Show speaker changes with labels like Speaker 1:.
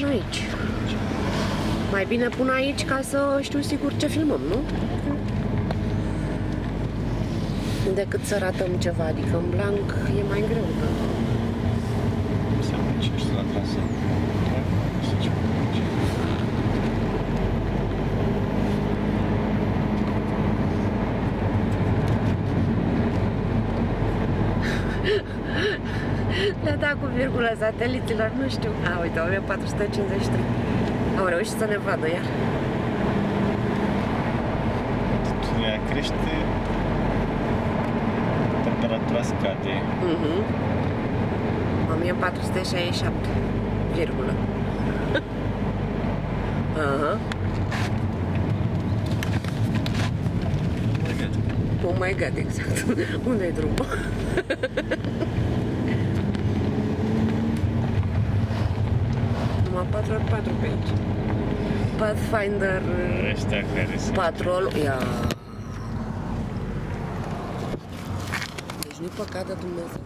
Speaker 1: pun aici. Mai bine pun aici ca să știu sigur ce filmăm, nu? Decât să ratăm ceva, adică în blanc e mai greu. Da?
Speaker 2: Înseamnă ce ești la trasă.
Speaker 1: Le-a dat cu virgulă sateliților, nu știu. A, uite, 1453. Au reușit să ne vadă iar.
Speaker 2: Ea crește, temperatura scade.
Speaker 1: 1467, virgulă. Aha. Oh my god, exact. Unde-i drumul? Numai 4x4 pe aici. Pathfinder
Speaker 2: Ăștia care sunt.
Speaker 1: Patrol. Ia. Deci nu-i păcat de Dumnezeu.